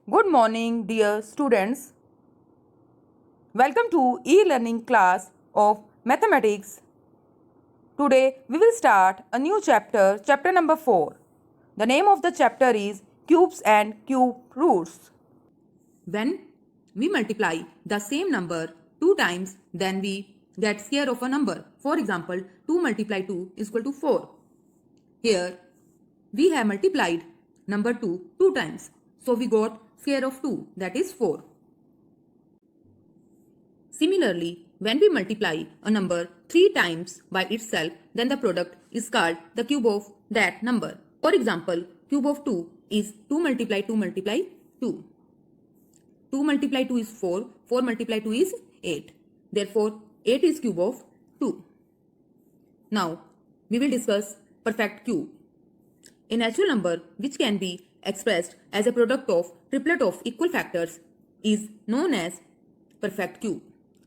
Good morning, dear students. Welcome to e-learning class of mathematics. Today we will start a new chapter, chapter number 4. The name of the chapter is Cubes and Cube Roots. When we multiply the same number 2 times, then we get square of a number. For example, 2 multiply 2 is equal to 4. Here we have multiplied number 2 times. So we got square of 2, that is 4. Similarly, when we multiply a number 3 times by itself, then the product is called the cube of that number. For example, cube of 2 is 2 multiply 2 multiply 2. 2 multiply 2 is 4, 4 multiply 2 is 8. Therefore, 8 is cube of 2. Now, we will discuss perfect cube. A natural number which can be expressed as a product of triplet of equal factors is known as perfect cube.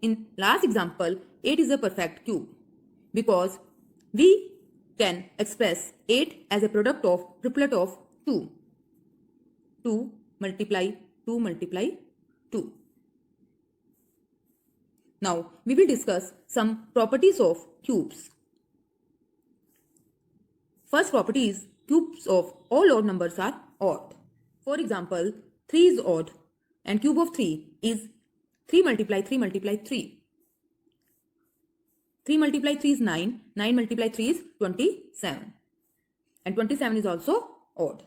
In last example, 8 is a perfect cube because we can express 8 as a product of triplet of 2. 2 multiply 2 multiply 2. Now, we will discuss some properties of cubes. First property is cubes of all odd numbers are odd. For example, 3 is odd and cube of 3 is 3 multiply 3 multiply 3. 3 multiply 3 is 9, 9 multiply 3 is 27. And 27 is also odd.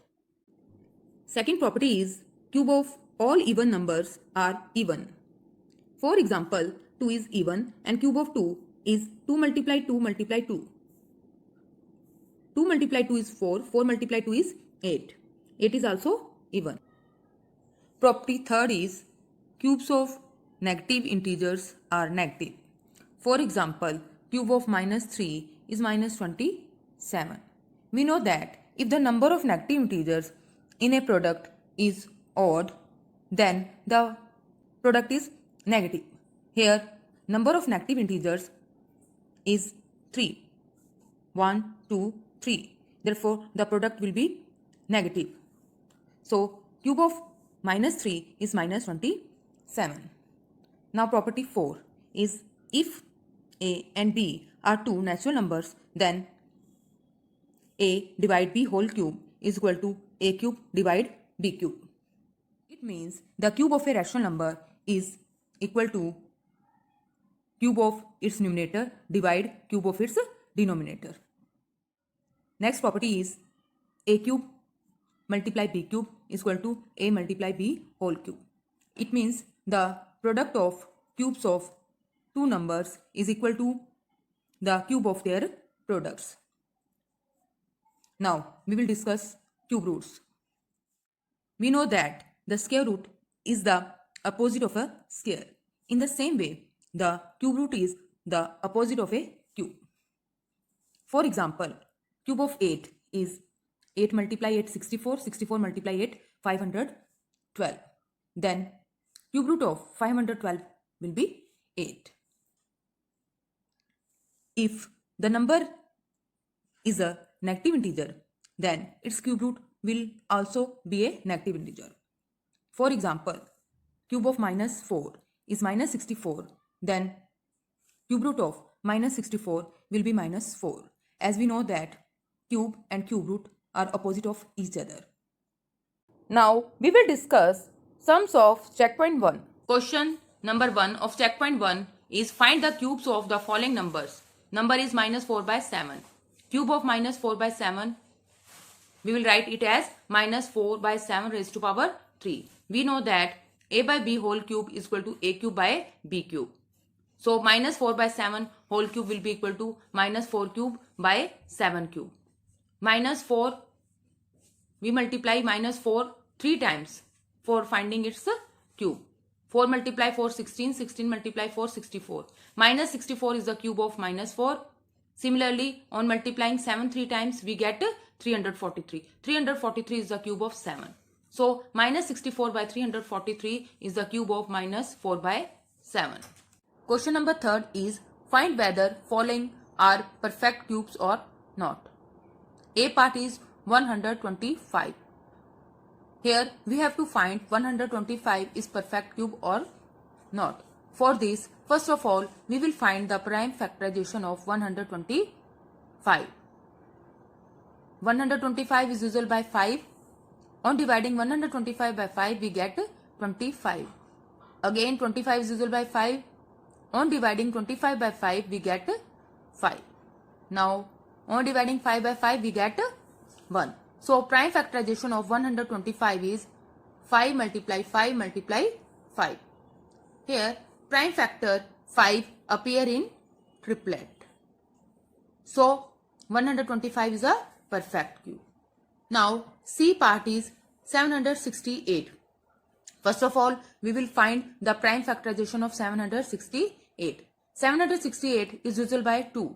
Second property is cube of all even numbers are even. For example, 2 is even and cube of 2 is 2 multiply 2 multiply 2. 2 multiply 2 is 4, 4 multiply 2 is 8. 8 is also even. Property third is cubes of negative integers are negative. For example, cube of minus 3 is minus 27. We know that if the number of negative integers in a product is odd, then the product is negative. Here, number of negative integers is 3. 1, 2, 3. Therefore, the product will be negative. So, cube of minus 3 is minus 27. Now, property 4 is if A and B are two natural numbers, then A divide B whole cube is equal to A cube divide B cube. It means the cube of a rational number is equal to cube of its numerator divide cube of its denominator. Next property is A cube multiply B cube is equal to A multiply B whole cube. It means the product of cubes of two numbers is equal to the cube of their products. Now, we will discuss cube roots. We know that the square root is the opposite of a square. In the same way, the cube root is the opposite of a cube. For example, cube of 8 is 8 multiply 8 64, 64 multiply 8 512. Then cube root of 512 will be 8. If the number is a negative integer, then its cube root will also be a negative integer. For example, cube of minus 4 is minus 64, then cube root of minus 64 will be minus 4. As we know that cube and cube root are opposite of each other. Now we will discuss sums of checkpoint 1. Question number 1 of checkpoint 1 is find the cubes of the following numbers. Number is minus 4 by 7. Cube of minus 4 by 7, we will write it as minus 4 by 7 raised to power 3. We know that A by B whole cube is equal to A cube by B cube. So minus 4 by 7 whole cube will be equal to minus 4 cube by 7 cube. Minus 4, we multiply minus 4 3 times for finding its cube. 4 multiply 4 16, 16 multiply 4 64. Minus 64 is the cube of minus 4. Similarly, on multiplying 7 3 times, we get 343. 343 is the cube of 7. So, minus 64 by 343 is the cube of minus 4 by 7. Question number 3 is find whether following are perfect cubes or not. A part is 125. Here we have to find 125 is perfect cube or not. For this, first of all, we will find the prime factorization of 125. 125 is divisible by 5. On dividing 125 by 5, we get 25. Again, 25 is divisible by 5. On dividing 25 by 5, we get 5. Now, on dividing 5 by 5, we get 1. So, prime factorization of 125 is 5 multiply 5 multiply 5. Here, prime factor 5 appear in triplet. So, 125 is a perfect cube. Now, C part is 768. First of all, we will find the prime factorization of 768. 768 is divisible by 2.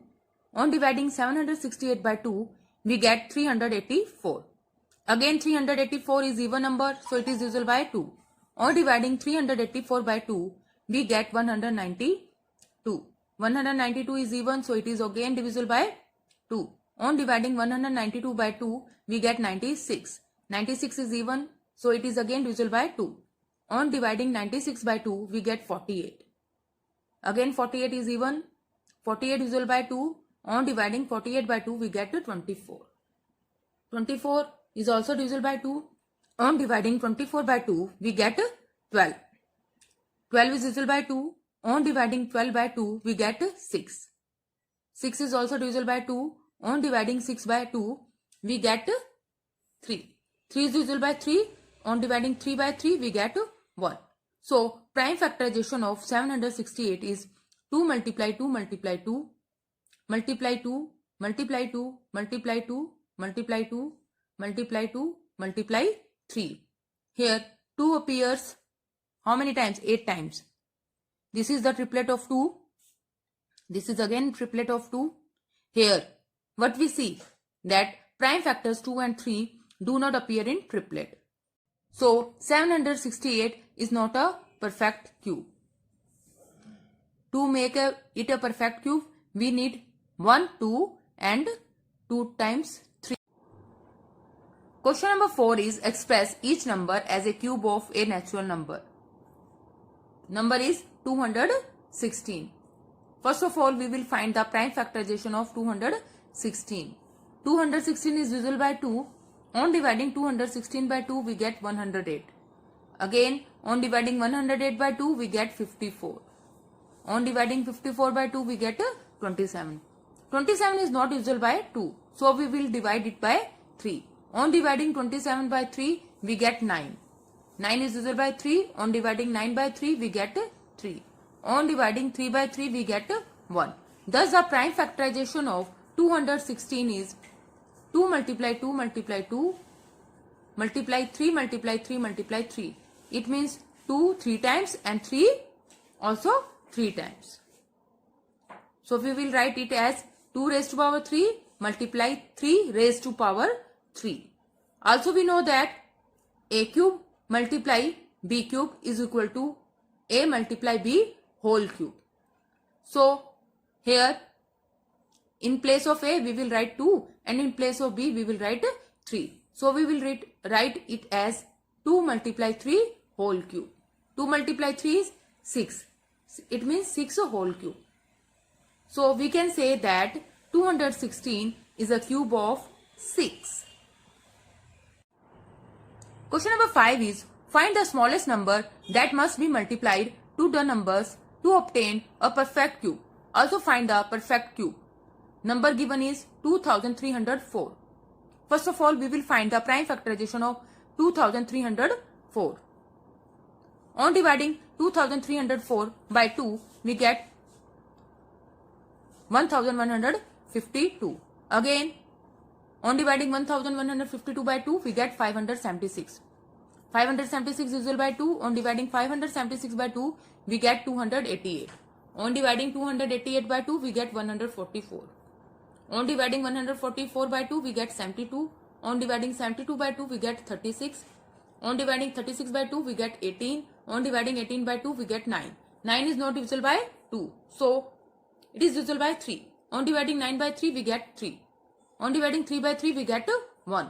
On dividing 768 by 2, we get 384. Again, 384 is even number, so it is divisible by 2. On dividing 384 by 2, we get 192. 192 is even, so it is again divisible by 2. On dividing 192 by 2, we get 96. 96 is even, so it is again divisible by 2. On dividing 96 by 2, we get 48. Again 48 is even, 48 divisible by 2. On dividing 48 by 2, we get 24. 24 is also divisible by 2. On dividing 24 by 2, we get 12. 12 is divisible by 2. On dividing 12 by 2, we get 6. 6 is also divisible by 2. On dividing 6 by 2, we get 3. 3 is divisible by 3. On dividing 3 by 3, we get 1. So, prime factorization of 768 is 2 multiply 2 multiply 2 multiply 2 multiply 2 multiply 2 multiply 2 multiply 2 multiply 3. Here 2 appears how many times? 8 times. This is the triplet of 2. This is again triplet of 2. Here what we see that prime factors 2 and 3 do not appear in triplet. So 768 is not a perfect cube. To make it a perfect cube, we need 1, 2 and 2 times 3. Question number 4 is express each number as a cube of a natural number. Number is 216. First of all, we will find the prime factorization of 216. 216 is divisible by 2. On dividing 216 by 2, we get 108. Again, on dividing 108 by 2, we get 54. On dividing 54 by 2, we get 27. 27 is not divisible by 2. So, we will divide it by 3. On dividing 27 by 3, we get 9. 9 is divisible by 3. On dividing 9 by 3, we get 3. On dividing 3 by 3, we get 1. Thus, the prime factorization of 216 is 2 multiply 2 multiply 2 multiply 3 multiply 3 multiply 3. It means 2 3 times and 3 also 3 times. So we will write it as 2 raised to power 3 multiply 3 raised to power 3. Also we know that a cube multiply b cube is equal to a multiply b whole cube. So here in place of a we will write 2 and in place of b we will write 3. So we will write it as 2 multiply 3 whole cube. 2 multiply 3 is 6. It means 6 whole cube. So we can say that 216 is a cube of 6. Question number 5 is find the smallest number that must be multiplied to the numbers to obtain a perfect cube. Also find the perfect cube. Number given is 2304. First of all, we will find the prime factorization of 2304. On dividing 2304 by 2, we get 1152. Again, on dividing 1152 by 2, we get 576. 576 is divisible by 2. On dividing 576 by 2, we get 288. On dividing 288 by 2, we get 144. On dividing 144 by 2, we get 72. On dividing 72 by 2, we get 36. On dividing 36 by 2, we get 18. On dividing 18 by 2, we get 9. 9 is not divisible by 2. So, it is divisible by 3. On dividing 9 by 3, we get 3. On dividing 3 by 3, we get 1.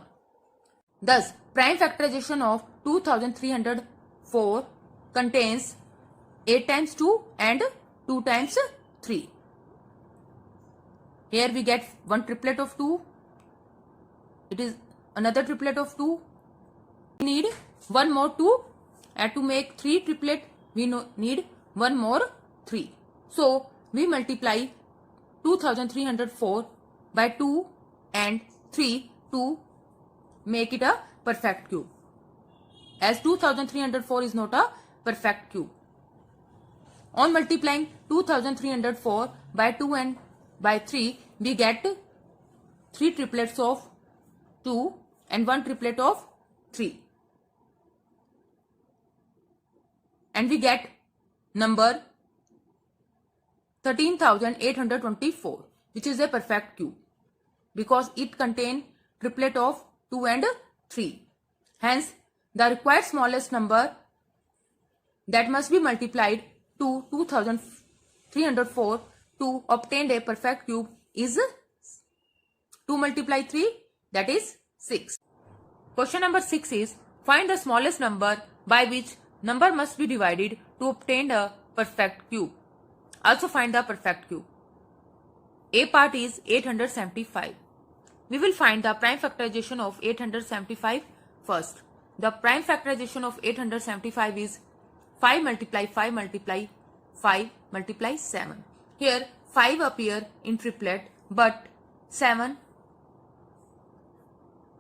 Thus, prime factorization of 2304 contains 8 times 2 and 2 times 3. Here we get one triplet of 2. It is another triplet of 2. We need one more 2, and to make 3 triplet we need one more 3. So we multiply 2304 by 2 and 3 to make it a perfect cube, as 2304 is not a perfect cube. On multiplying 2304 by 2 and by 3, we get 3 triplets of 2 and 1 triplet of 3. And we get number 13,824, which is a perfect cube because it contains triplet of 2 and 3. Hence, the required smallest number that must be multiplied to 2304 to obtain a perfect cube is 2 multiply 3, that is 6. Question number 6 is, find the smallest number by which number must be divided to obtain a perfect cube. Also find the perfect cube. A part is 875. We will find the prime factorization of 875 first. The prime factorization of 875 is 5 multiply 5 multiply 5 multiply 7. Here 5 appear in triplet but 7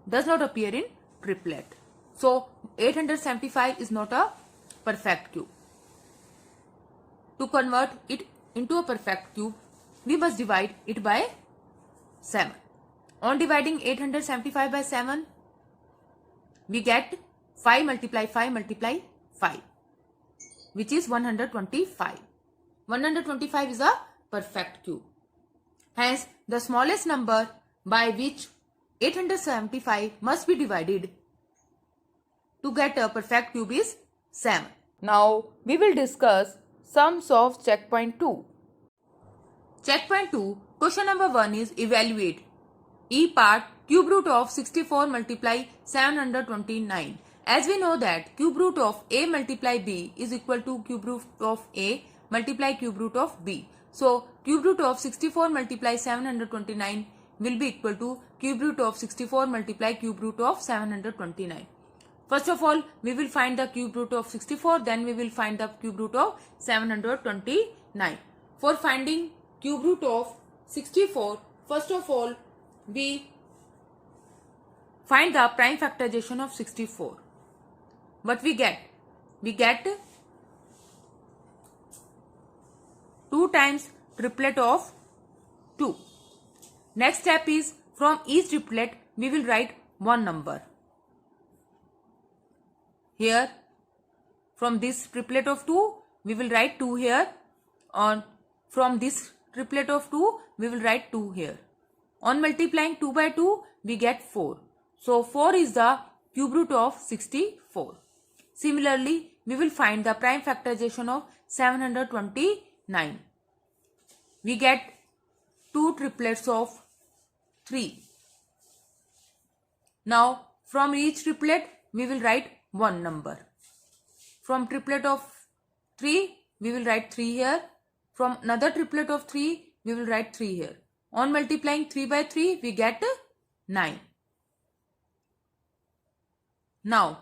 does not appear in triplet. So 875 is not a perfect cube. To convert it into a perfect cube, we must divide it by 7. On dividing 875 by 7, we get 5 multiply 5 multiply 5, which is 125. 125 is a perfect cube. Hence, the smallest number by which 875 must be divided to get a perfect cube is 7. Now, we will discuss sums of checkpoint 2. Checkpoint 2, question number 1 is evaluate. E part, cube root of 64 multiply 729. As we know that cube root of A multiply B is equal to cube root of A multiply cube root of B. So, cube root of 64 multiply 729 will be equal to cube root of 64 multiply cube root of 729. First of all, we will find the cube root of 64, then we will find the cube root of 729. For finding cube root of 64, first of all, we find the prime factorization of 64. What we get? We get 2 times triplet of 2. Next step is, from each triplet we will write one number. Here, from this triplet of 2, we will write 2 here. From this triplet of 2, we will write 2 here. On multiplying 2 by 2, we get 4. So, 4 is the cube root of 64. Similarly, we will find the prime factorization of 729. We get 2 triplets of 3. Now, from each triplet, we will write one number. From triplet of 3, we will write 3 here. From another triplet of 3, we will write 3 here. On multiplying 3 by 3, we get 9. Now,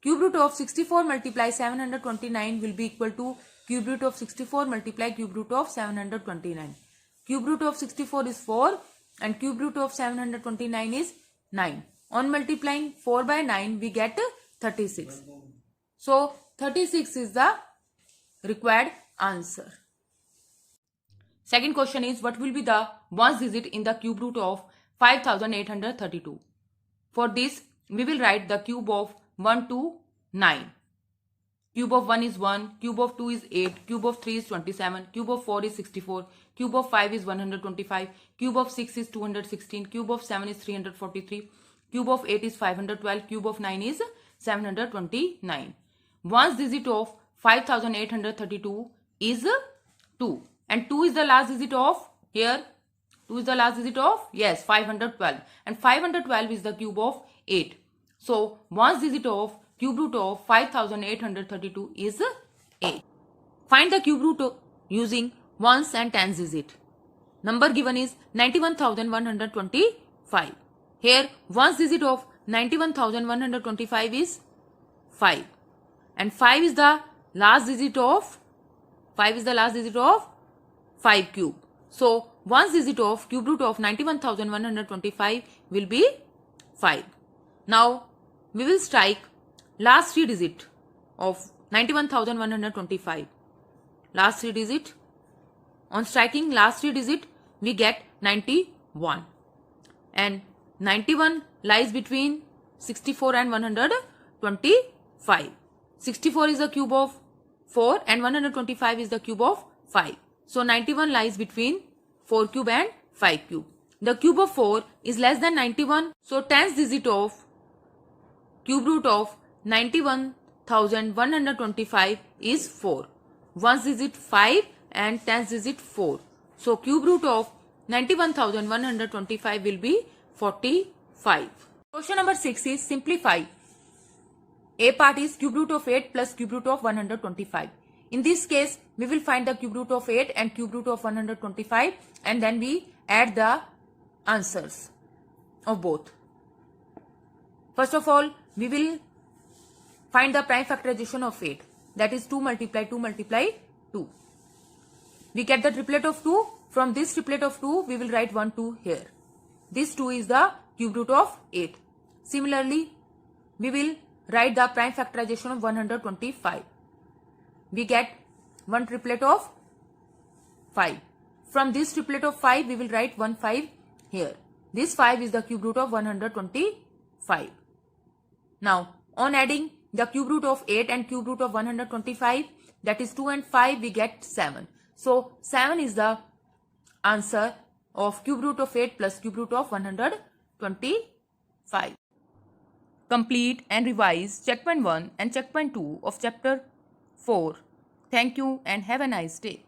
cube root of 64 multiply 729 will be equal to cube root of 64 multiply cube root of 729. Cube root of 64 is 4 and cube root of 729 is 9. On multiplying 4 by 9, we get 36. So, 36 is the required answer. Second question is, what will be the ones digit in the cube root of 5832? For this, we will write the cube of 1 to 9. Cube of 1 is 1, cube of 2 is 8, cube of 3 is 27, cube of 4 is 64, cube of 5 is 125, cube of 6 is 216, cube of 7 is 343, cube of 8 is 512, cube of 9 is 729. Ones digit of 5832 is 2. And 2 is the last digit of here 2 is the last digit of, yes, 512. And 512 is the cube of 8. So, ones digit of cube root of 5832 is 8. Find the cube root using ones and tens digit. Number given is 91,125. Here, ones digit of 91,125 is 5. And 5 is the last digit of 5 cube. So, ones digit of cube root of 91,125 will be 5. Now, we will strike last 3 digit of 91,125. Last 3 digit. On striking last 3 digit, we get 91. And 91 lies between 64 and 125. 64 is the cube of 4 and 125 is the cube of 5. So 91 lies between 4 cube and 5 cube. The cube of 4 is less than 91. So tens digit of cube root of 91,125 is 4. Ones digit 5 and tens digit 4. So cube root of 91,125 will be 45. Question number 6 is simplify. A part is cube root of 8 plus cube root of 125. In this case, we will find the cube root of 8 and cube root of 125 and then we add the answers of both. First of all, we will find the prime factorization of 8. That is 2 multiply 2 multiply 2. We get the triplet of 2. From this triplet of 2, we will write 1 2 here. This 2 is the cube root of 8. Similarly, we will write the prime factorization of 125. We get 1 triplet of 5. From this triplet of 5, we will write 1 5 here. This 5 is the cube root of 125. Now, on adding the cube root of 8 and cube root of 125, that is 2 and 5, we get 7. So, 7 is the answer of cube root of 8 plus cube root of 125. Complete and revise checkpoint 1 and checkpoint 2 of chapter 4. Thank you and have a nice day.